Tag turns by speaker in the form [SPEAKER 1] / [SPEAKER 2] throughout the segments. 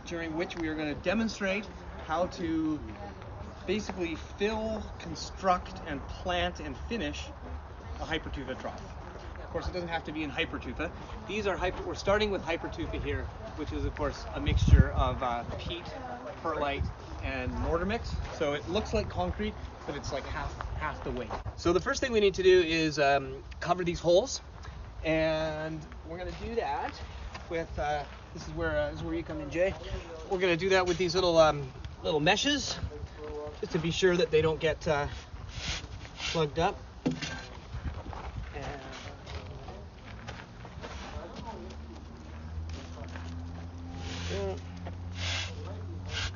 [SPEAKER 1] during which we are going to demonstrate how to basically fill, construct, and plant and finish a hypertufa trough. Of course, it doesn't have to be in hypertufa. These are we're starting with hypertufa here, which is of course a mixture of peat, perlite, and mortar mix. So it looks like concrete, but it's like half the weight. So the first thing we need to do is cover these holes, and we're going to do that with this is where you come in, Jay. We're going to do that with these little meshes, just to be sure that they don't get plugged up.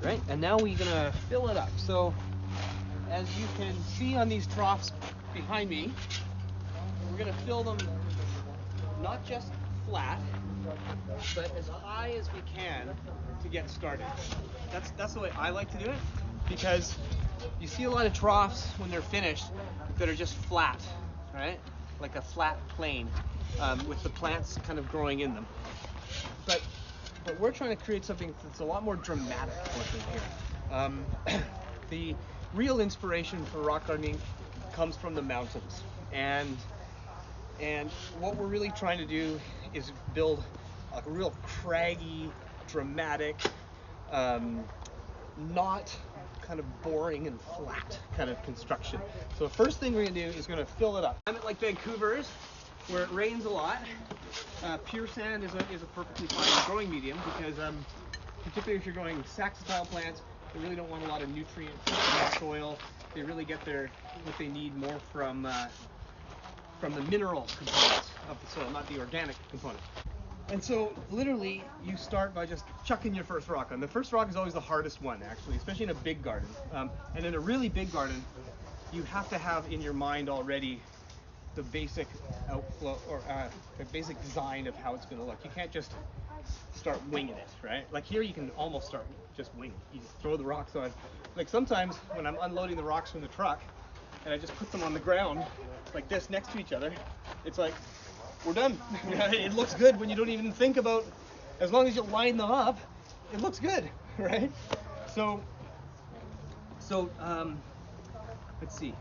[SPEAKER 1] Great, and now we're gonna fill it up. So as you can see on these troughs behind me, we're gonna fill them not just flat, but as high as we can to get started. That's the way I like to do it, because you see a lot of troughs when they're finished that are just flat, right? Like a flat plane with the plants kind of growing in them. But we're trying to create something that's a lot more dramatic looking here. The real inspiration for rock gardening comes from the mountains, and what we're really trying to do is build like a real craggy, dramatic, not kind of boring and flat kind of construction. So the first thing we're going to do is going to fill it up. Climate like Vancouver's, where it rains a lot, pure sand is a perfectly fine growing medium, because particularly if you're growing saxatile plants, they really don't want a lot of nutrients in the soil. They really get what they need more from the mineral components of the soil, not the organic component. And so literally you start by just chucking your first rock on. The first rock is always the hardest one, actually, especially in a big garden. And in a really big garden, you have to have in your mind already the basic outflow, or the basic design of how it's going to look. You can't just start winging it, right? Like here you can almost start just winging it. You just throw the rocks on. Like sometimes when I'm unloading the rocks from the truck and I just put them on the ground like this next to each other, it's like, we're done. It looks good when you don't even think about, as long as you line them up, it looks good, right? So let's see.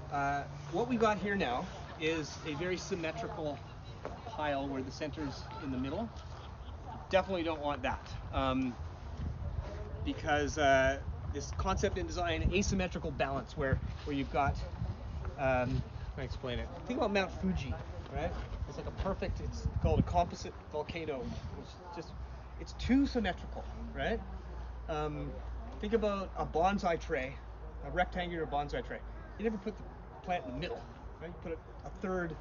[SPEAKER 1] What we got here now is a very symmetrical pile where the center's in the middle. Definitely don't want that, because this concept in design, asymmetrical balance, where you've got, how can I explain it? Think about Mount Fuji, right? It's like a perfect, it's called a composite volcano. It's too symmetrical, right? Think about a bonsai tray, a rectangular bonsai tray. You never put the plant in the middle, right? You put it a third,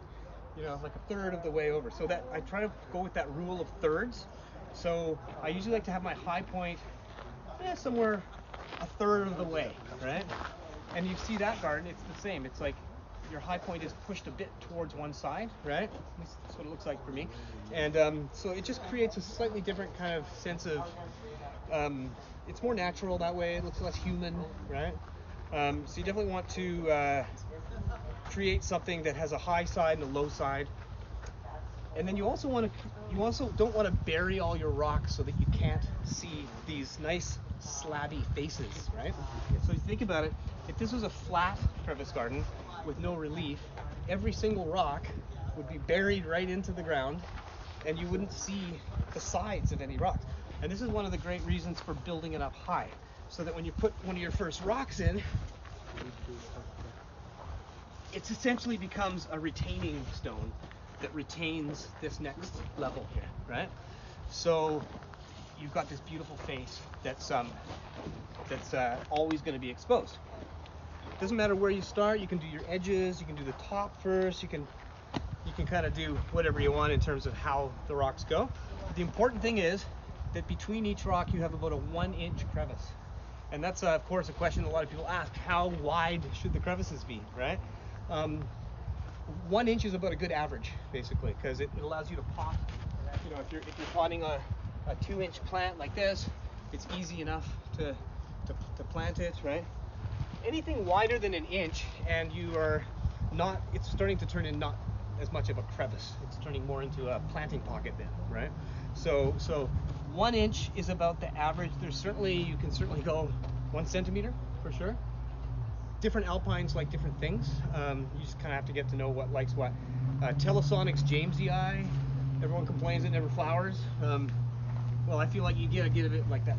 [SPEAKER 1] like a third of the way over. So that I try to go with that rule of thirds. So I usually like to have my high point somewhere a third of the way, right? And you see that garden, it's the same. It's like your high point is pushed a bit towards one side, right? That's what it looks like for me. And so it just creates a slightly different kind of sense of, it's more natural that way. It looks less human, right? So you definitely want to create something that has a high side and a low side. And then you also don't want to bury all your rocks so that you can't see these nice slabby faces, right? So you think about it, if this was a flat crevice garden with no relief, every single rock would be buried right into the ground, and you wouldn't see the sides of any rocks. And this is one of the great reasons for building it up high, so that when you put one of your first rocks in, it essentially becomes a retaining stone that retains this next level here, right? So you've got this beautiful face that's always going to be exposed. Doesn't matter where you start. You can do your edges. You can do the top first. You can kind of do whatever you want in terms of how the rocks go. But the important thing is that between each rock you have about a 1-inch crevice, and that's of course a question a lot of people ask: how wide should the crevices be, right? 1 inch is about a good average, basically, because it allows you to pot. If you're potting a 2-inch plant like this, it's easy enough to plant it, right? Anything wider than 1 inch, and it's starting to turn in not as much of a crevice. It's turning more into a planting pocket then, right? So 1 inch is about the average. You can certainly go 1 centimeter for sure. Different alpines like different things. You just kind of have to get to know what likes what. Telesonic's Jamesy eye, everyone complains it never flowers. Well, I feel like you gotta get a bit like that,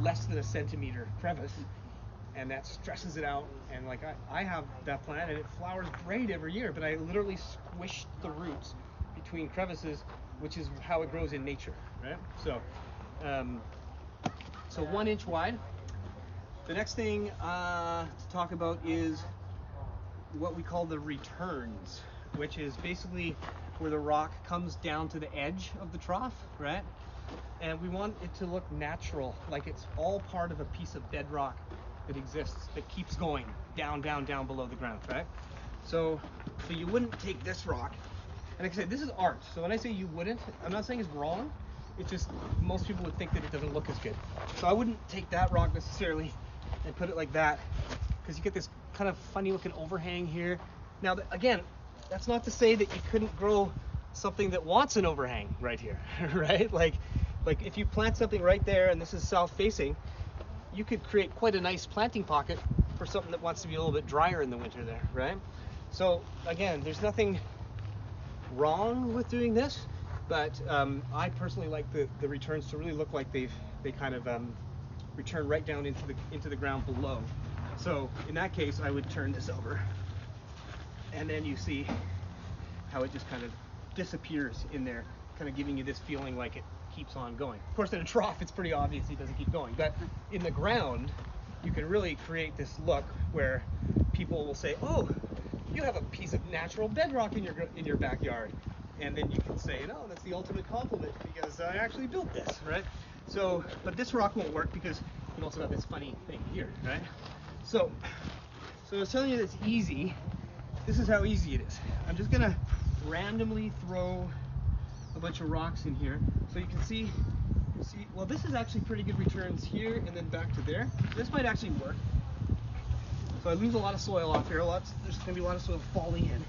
[SPEAKER 1] less than a centimeter crevice, and that stresses it out. And like I have that plant and it flowers great every year, but I literally squish the roots between crevices, which is how it grows in nature, right? So 1 inch wide. The next thing to talk about is what we call the returns, which is basically where the rock comes down to the edge of the trough, right? And we want it to look natural, like it's all part of a piece of bedrock that exists, that keeps going down, down, down below the ground, right? So you wouldn't take this rock, and like I said, this is art. So when I say you wouldn't, I'm not saying it's wrong. It's just most people would think that it doesn't look as good. So I wouldn't take that rock necessarily and put it like that, because you get this kind of funny looking overhang here. Now, again, that's not to say that you couldn't grow something that wants an overhang right here, right? Like if you plant something right there and this is south facing, you could create quite a nice planting pocket for something that wants to be a little bit drier in the winter there, right? So again, there's nothing wrong with doing this, but I personally like the returns to really look like they kind of return right down into the ground below. So in that case, I would turn this over, and then you see how it just kind of disappears in there, kind of giving you this feeling like it keeps on going. Of course, in a trough, it's pretty obvious it doesn't keep going, but in the ground, you can really create this look where people will say, "Oh, you have a piece of natural bedrock in your backyard," and then you can say, "No, that's the ultimate compliment because I actually built this," right? So, but this rock won't work because you also got this funny thing here, right? So I was telling you it's easy. This is how easy it is. I'm just gonna randomly throw a bunch of rocks in here so you can see, well, this is actually pretty good returns here and then back to there. This might actually work. So I lose a lot of soil off here. There's gonna be a lot of soil falling in.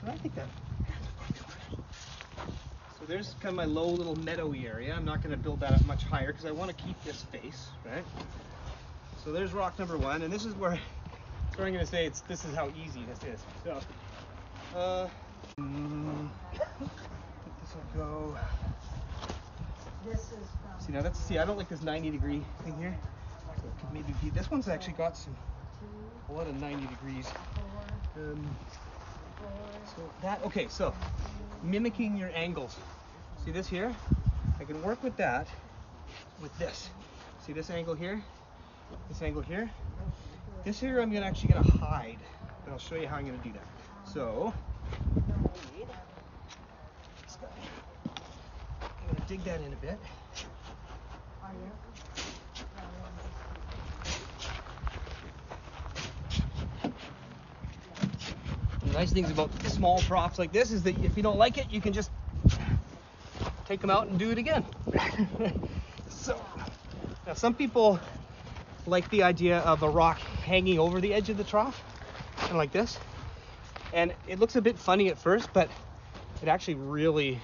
[SPEAKER 1] So I think that. So there's kind of my low little meadowy area. I'm not gonna build that up much higher because I want to keep this face, right? So there's rock number 1, and this is where I'm going to say this is how easy this is. So this will go. See, I don't like this 90-degree thing here. So it could maybe be, this one's actually got a lot of 90 degrees. So mimicking your angles. See this here? I can work with that, with this. See this angle here? This angle here? This here I'm actually gonna hide, but I'll show you how I'm gonna do that. So, this guy. I'm gonna dig that in a bit. The nice things about small troughs like this is that if you don't like it, you can just take them out and do it again. So, now some people like the idea of a rock hanging over the edge of the trough, kind of like this. And it looks a bit funny at first, but it actually really,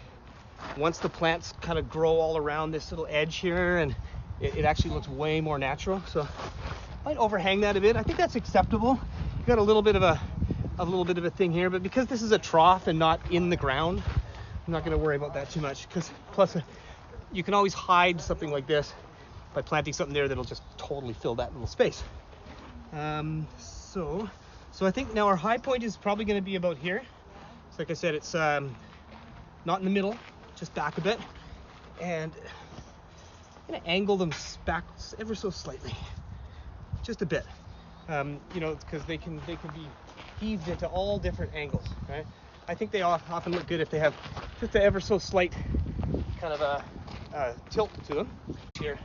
[SPEAKER 1] once the plants kind of grow all around this little edge here, and it actually looks way more natural. So I might overhang that a bit. I think that's acceptable. You got a little bit of a thing here, but because this is a trough and not in the ground, I'm not going to worry about that too much. Because plus, you can always hide something like this by planting something there that'll just totally fill that little space. So I think now our high point is probably going to be about here. So like I said, it's not in the middle, just back a bit, and I'm going to angle them back ever so slightly, just a bit. Because they can be heaved into all different angles, right? I think they often look good if they have just an ever so slight kind of a tilt to them. Here,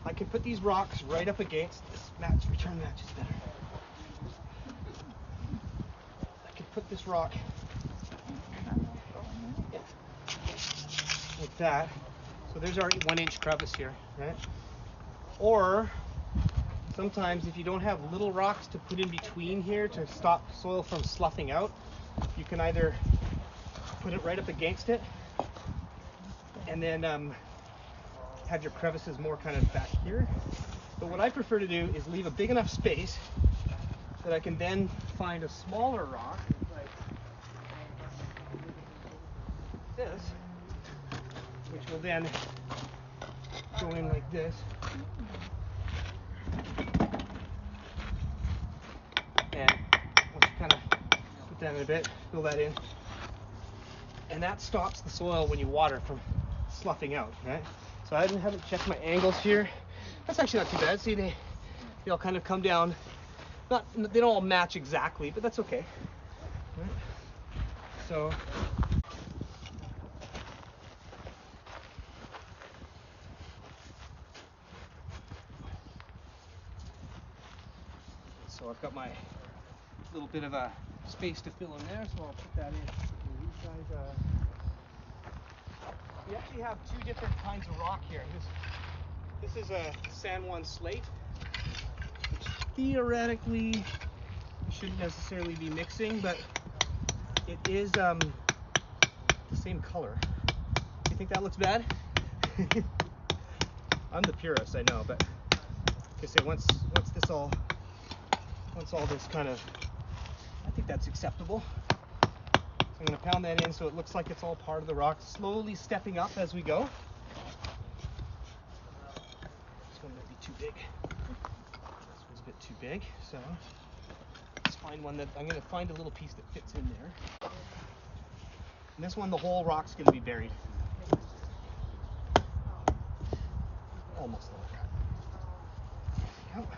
[SPEAKER 1] I can put these rocks right up against this return match is better. I can put this rock like that. So there's our 1 inch crevice here, right? Or sometimes if you don't have little rocks to put in between here to stop soil from sloughing out, you can either put it right up against it and then have your crevices more kind of back here. But what I prefer to do is leave a big enough space that I can then find a smaller rock like this, which will then go in like this. And once you kind of put that in a bit, fill that in. And that stops the soil when you water from sloughing out, right? So I haven't checked my angles here. That's actually not too bad. See, they all kind of come down. They don't all match exactly, but that's okay. Right? So I've got my little bit of a space to fill in there, so I'll put that in. These guys, we actually have two different kinds of rock here. This is a San Juan slate, which theoretically shouldn't necessarily be mixing, but it is the same color. Do you think that looks bad? I'm the purist, I know, but like I say, once all this kind of, I think that's acceptable. So I'm going to pound that in so it looks like it's all part of the rock, slowly stepping up as we go. This one might be too big. This one's a bit too big, so let's find one that, I'm going to find a little piece that fits in there. And this one, the whole rock's going to be buried. Almost there. There we go.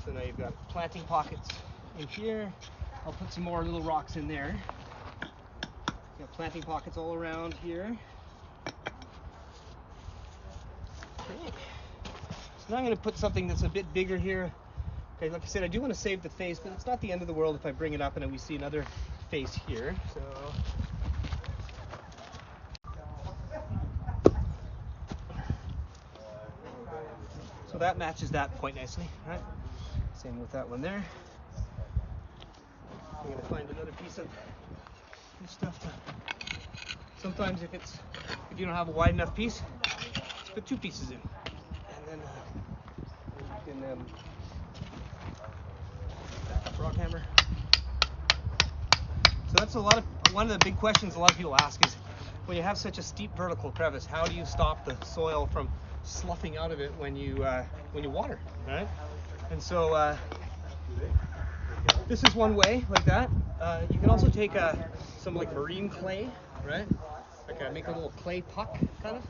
[SPEAKER 1] So now you've got planting pockets in here. I'll put some more little rocks in there. Got planting pockets all around here. Okay. So now I'm going to put something that's a bit bigger here. Okay, like I said, I do want to save the face, but it's not the end of the world if I bring it up and then we see another face here. So that matches that quite nicely, right? Same with that one there. I'm going to find another piece of this stuff. Sometimes if you don't have a wide enough piece, just put two pieces in, and then you can rock hammer. So that's one of the big questions a lot of people ask is, when you have such a steep vertical crevice, how do you stop the soil from sloughing out of it when you water, right? And so this is one way, like that. You can also take some like marine clay, right? Like make a little clay puck, kind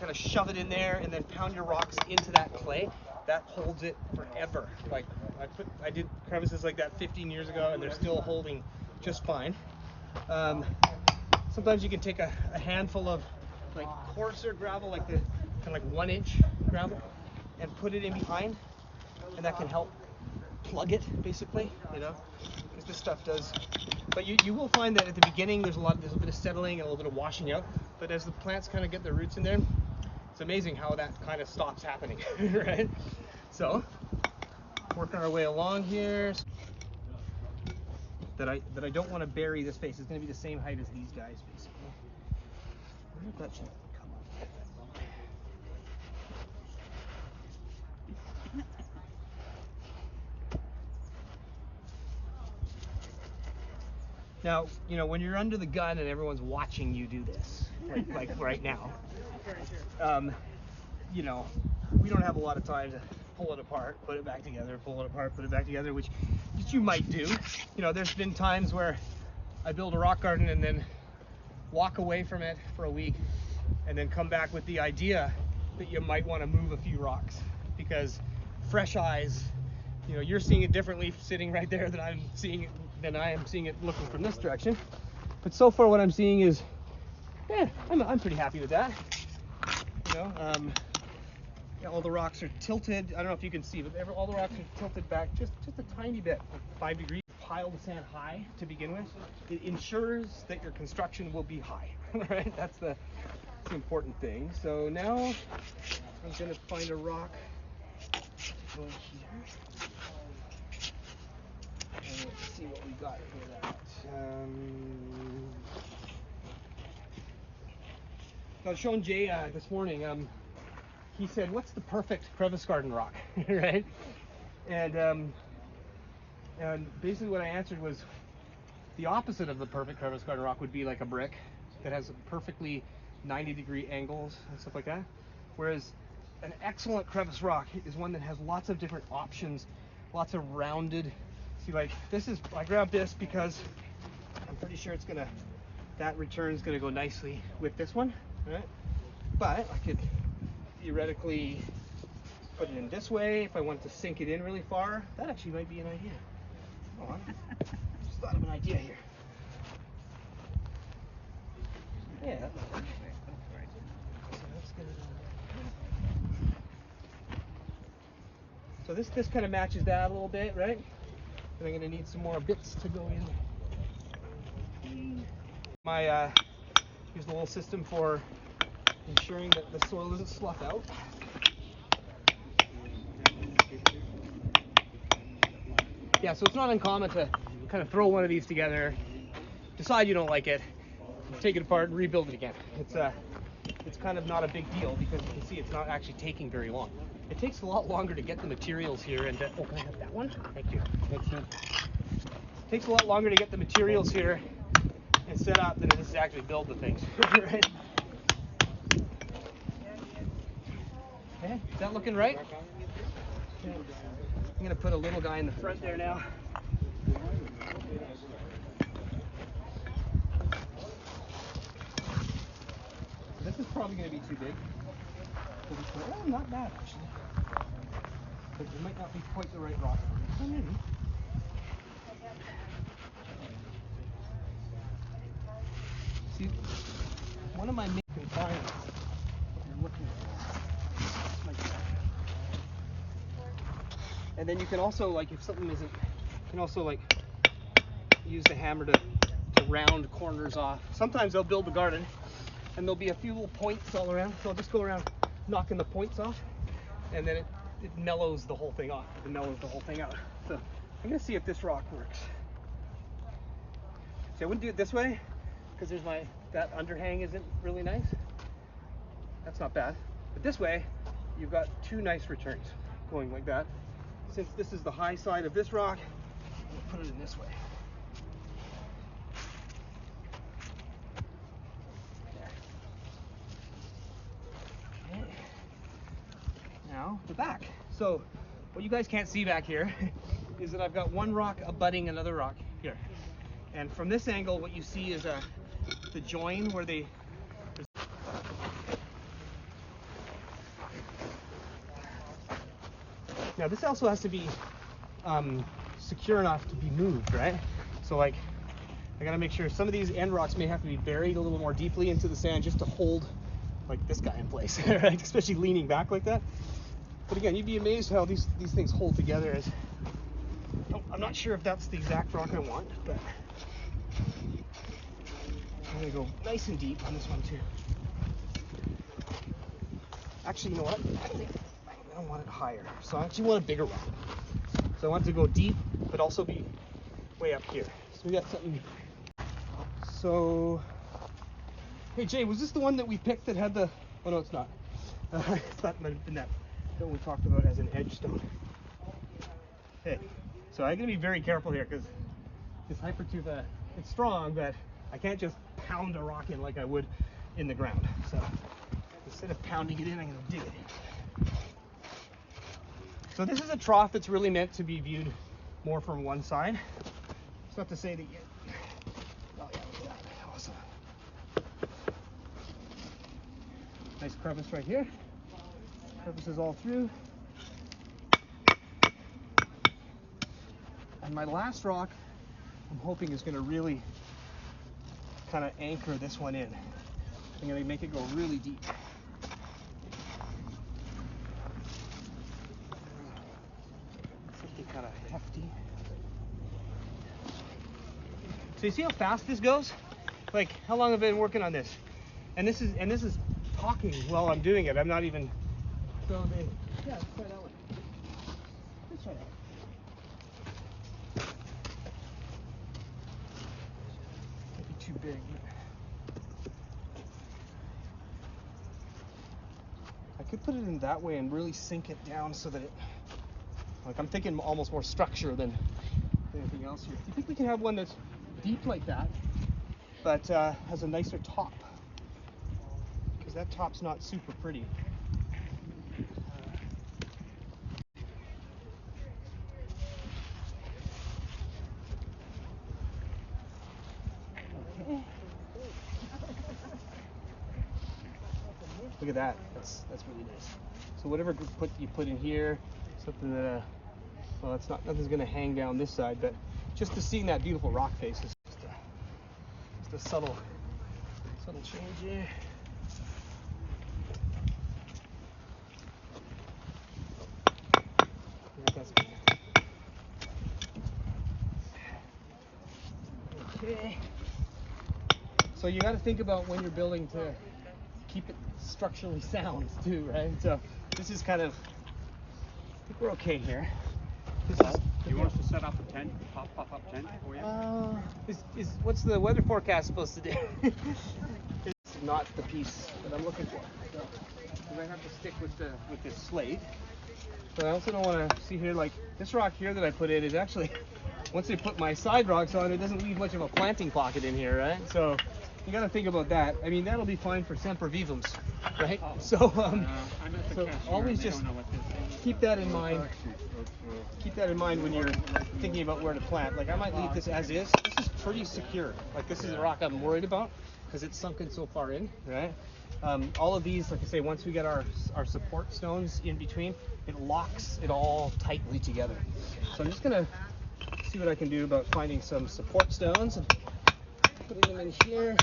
[SPEAKER 1] of shove it in there, and then pound your rocks into that clay. That holds it forever. Like I did crevices like that 15 years ago, and they're still holding just fine. Sometimes you can take a handful of like coarser gravel, like the kind of like 1 inch gravel, and put it in behind, and that can help plug it, basically, because this stuff does. But you will find that at the beginning there's a bit of settling and a little bit of washing out. But as the plants kind of get their roots in there, it's amazing how that kind of stops happening, right? So working our way along here. That I don't want to bury this face. It's going to be the same height as these guys, basically. I wonder if that should come up. Now, when you're under the gun and everyone's watching you do this, like right now, we don't have a lot of time to pull it apart, put it back together, pull it apart, put it back together, which you might do. There's been times where I build a rock garden and then walk away from it for a week and then come back with the idea that you might want to move a few rocks, because fresh eyes, you're seeing it differently sitting right there than I am seeing it looking from this direction. But so far what I'm seeing is, I'm pretty happy with that. All the rocks are tilted. I don't know if you can see, but all the rocks are tilted back just a tiny bit, like 5 degrees. Pile the sand high to begin with. It ensures that your construction will be high, right? That's the important thing. So now I'm going to find a rock to go here. And let's see what we got for that. I was showing Jay this morning. He said, "What's the perfect crevice garden rock?" Right? And basically what I answered was the opposite of the perfect crevice garden rock would be like a brick that has perfectly 90-degree angles and stuff like that. Whereas an excellent crevice rock is one that has lots of different options, lots of rounded. See, like this is, I grabbed this because I'm pretty sure it's gonna, that return is gonna go nicely with this one, right? But I could theoretically put it in this way if I want to sink it in really far. That actually might be an idea. Hold on. Just thought of an idea here. Yeah, that might work. So let's get it on there. So this kind of matches that a little bit, right? And I'm gonna need some more bits to go in. Here's the little system for ensuring that the soil doesn't slough out. Yeah, so it's not uncommon to kind of throw one of these together, decide you don't like it, take it apart and rebuild it again. It's kind of not a big deal because you can see it's not actually taking very long. It takes a lot longer to get the materials here and oh, can I have that one? Thank you. It takes a lot longer to get the materials here and set up than it is to actually build the things. Right? Okay, is that looking right? Okay. I'm gonna put a little guy in the front there now. This is probably going to be too big. Oh, not bad actually. But it might not be quite the right rock for me. See, one of my main confinements, what you're looking for, like that. And then you can also, like, if something isn't, you can also like use the hammer to round corners off. Sometimes they'll build the garden and there'll be a few little points all around, so I'll just go around knocking the points off, and then it mellows the whole thing off. It mellows the whole thing out. So I'm gonna see if this rock works. See, I wouldn't do it this way because there's that underhang isn't really nice. That's not bad. But this way, you've got two nice returns going like that. Since this is the high side of this rock, I'm gonna put it in this way. Now the back. So what you guys can't see back here is that I've got one rock abutting another rock here. And from this angle, what you see is the join where they. Now this also has to be secure enough to be moved, right? So like, I gotta make sure some of these end rocks may have to be buried a little more deeply into the sand just to hold like this guy in place, right? Especially leaning back like that. But again, you'd be amazed how these things hold together. I'm not sure if that's the exact rock I want, but I'm gonna go nice and deep on this one too. Actually, you know what? I think I don't want it higher. So I actually want a bigger rock. So I want it to go deep, but also be way up here. So we got something. So, hey Jay, was this the one that we picked that had the? Oh no, it's not. That might have been that we talked about as an edge stone. Okay, so I'm gonna be very careful here because this hypertufa, it's strong, but I can't just pound a rock in like I would in the ground. So instead of pounding it in, I'm gonna dig it in. So this is a trough that's really meant to be viewed more from one side. It's not to say that you. Oh yeah, look at that. Awesome. Nice crevice right here. Crevices all through. And my last rock, I'm hoping is going to really kind of anchor this one in. I'm going to make it go really deep. Something kind of hefty. So you see how fast this goes? Like, how long have I been working on this? And this is talking while I'm doing it. I'm not even. So yeah, let's try that one. Let's try that one. Might be too big. I could put it in that way and really sink it down so that it, like I'm thinking almost more structure than anything else here. Do you think we can have one that's deep like that, but has a nicer top? Because that top's not super pretty. Okay. Look at that. That's really nice. So whatever you put in here, something that well, it's not, nothing's gonna hang down this side, but just to seeing that beautiful rock face is just a subtle change here. Okay. So you got to think about when you're building to keep it structurally sound too, right? So this is kind of, I think we're okay here.
[SPEAKER 2] Do you want us to set up a tent, pop-up tent for you?
[SPEAKER 1] What's the weather forecast supposed to do? It's not the piece that I'm looking for. So I have to stick with this slate. But I also don't want to see here, like this rock here that I put in is actually, once I put my side rocks on, it doesn't leave much of a planting pocket in here, right? So you got to think about that. I mean, that'll be fine for semper vivums, right?
[SPEAKER 2] Oh.
[SPEAKER 1] So
[SPEAKER 2] I'm at the
[SPEAKER 1] so
[SPEAKER 2] cashier,
[SPEAKER 1] always
[SPEAKER 2] and they
[SPEAKER 1] just
[SPEAKER 2] don't know what this is.
[SPEAKER 1] keep that in mind. Keep that in mind when you're thinking about where to plant. Like I might leave this as is. This is pretty secure. Like this is a rock I'm worried about because it's sunken so far in, right? All of these, like I say, once we get our support stones in between, it locks it all tightly together. So I'm just gonna see what I can do about finding some support stones and putting them in here.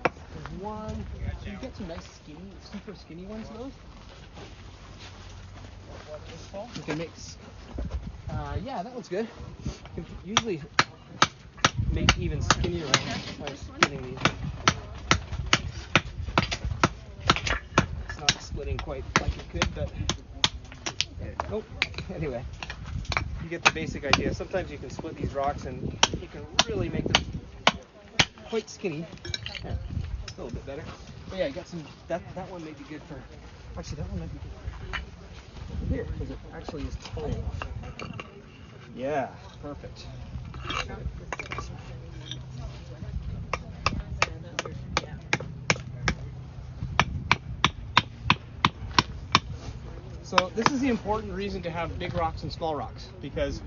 [SPEAKER 1] There's one. So you get some nice skinny, super skinny ones of those. You can mix. Yeah, that looks good. You can usually make even skinnier ones by splitting these. It's not splitting quite like it could, but nope. Anyway, you get the basic idea. Sometimes you can split these rocks and you can really make them quite skinny. Yeah, a little bit better. But yeah, you got some. That one may be good for. Actually, that one might be good for here because it actually is tall enough. Yeah, perfect. So this is the important reason to have big rocks and small rocks, because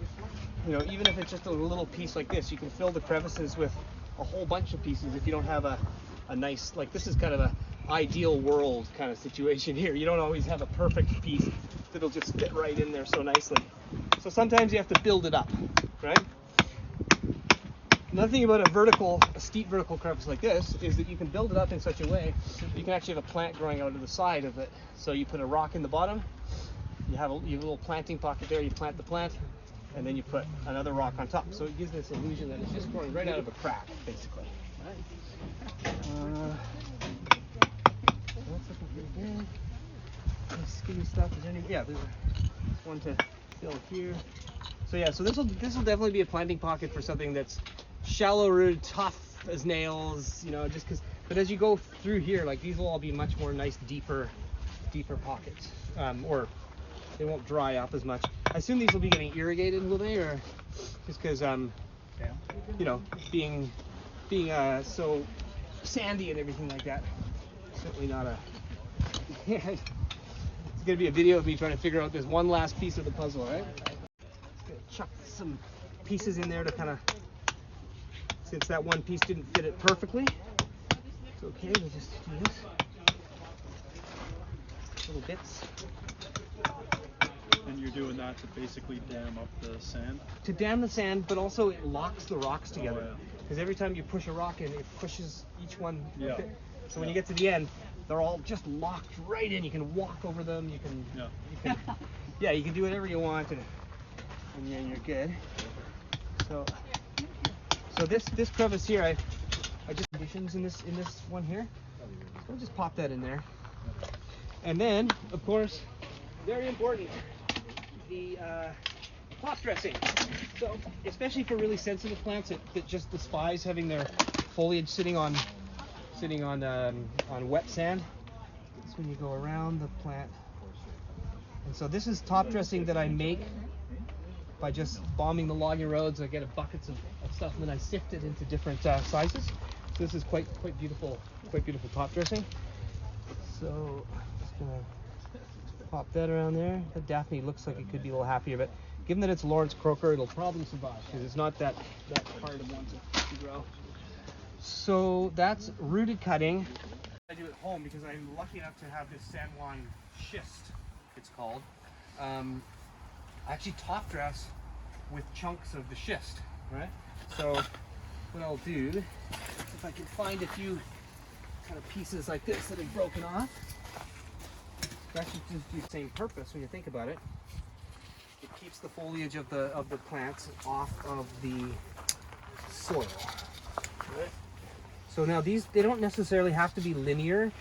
[SPEAKER 1] even if it's just a little piece like this, you can fill the crevices with a whole bunch of pieces if you don't have a nice, like this is kind of a ideal world kind of situation here. You don't always have a perfect piece that'll just fit right in there so nicely. So sometimes you have to build it up, right? Another thing about a steep vertical crevice like this is that you can build it up in such a way that you can actually have a plant growing out of the side of it. So you put a rock in the bottom, you have a little planting pocket there, you plant the plant, and then you put another rock on top. So it gives this illusion that it's just growing right out of a crack, basically. That's looking pretty good. Any skinny stuff? Is there any? Yeah, there's one to fill here. So yeah, so this will definitely be a planting pocket for something that's shallow rooted, tough as nails, just because. But as you go through here, like these will all be much more nice, deeper pockets, or they won't dry up as much. I assume these will be getting irrigated, will they, or just because being so sandy and everything like that. Certainly not a. It's gonna be a video of me trying to figure out this one last piece of the puzzle, right? Just gonna chuck some pieces in there to kind of, since that one piece didn't fit it perfectly, it's okay. We'll just do this. Little bits.
[SPEAKER 2] And you're doing that to basically dam up the sand?
[SPEAKER 1] To dam the sand, but also it locks the rocks together.
[SPEAKER 2] Oh, yeah.
[SPEAKER 1] Because every time you push a rock in, it pushes each one.
[SPEAKER 2] Yeah.
[SPEAKER 1] So when you get to the end, they're all just locked right in. You can walk over them. You can do whatever you want, and then you're good. So this crevice here, I just conditions in this one here. So we'll just pop that in there. And then, of course, very important, the top dressing. So especially for really sensitive plants that just despise having their foliage sitting on sitting on wet sand. That's when you go around the plant. And so this is top dressing that I make by just bombing the logging roads. I get buckets of stuff, and then I sift it into different sizes. So this is quite beautiful top dressing. So just gonna pop that around there. That Daphne looks like it could be a little happier, but given that it's Lawrence croaker, it'll probably survive because it's not that hard of one to grow. So that's rooted cutting. I do at home because I'm lucky enough to have this San Juan schist, it's called. I actually top dress with chunks of the schist, right? So what I'll do, if I can find a few kind of pieces like this that have broken off, it actually just do the same purpose when you think about it. It keeps the foliage of the plants off of the soil. Right? So now these, they don't necessarily have to be linear.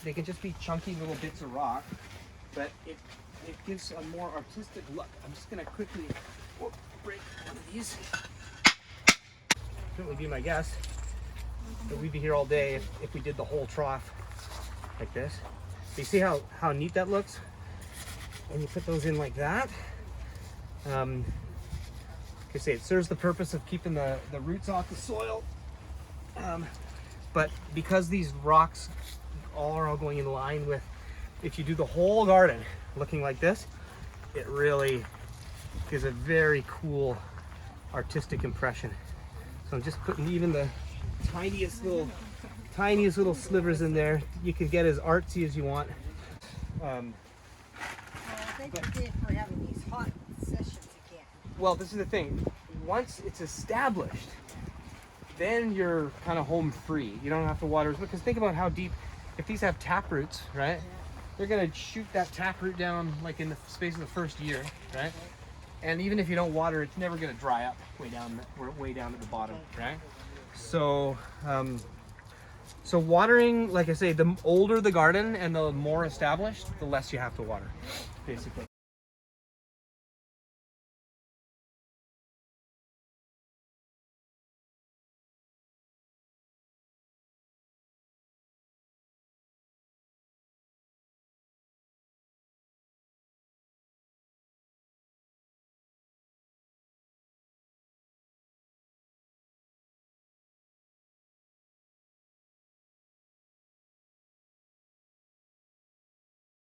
[SPEAKER 1] They can just be chunky little bits of rock, but it gives a more artistic look. I'm just gonna quickly break one of these. Certainly be my guess, but we'd be here all day if we did the whole trough like this. You see how neat that looks? And you put those in like that. Like I say, it serves the purpose of keeping the roots off the soil. But because these rocks are all going in line with, if you do the whole garden looking like this, it really gives a very cool artistic impression. So I'm just putting even the tiniest little slivers in there. You can get as artsy as you want.
[SPEAKER 3] Thank you for having these hot sessions again.
[SPEAKER 1] Well, this is the thing. Once it's established, then you're kind of home free. You don't have to water, because think about how deep, if these have tap roots, right? Yeah. They're gonna shoot that tap root down like in the space of the first year, right? And even if you don't water, it's never gonna dry up way down at the bottom, right? So, so watering, like I say, the older the garden and the more established, the less you have to water, basically.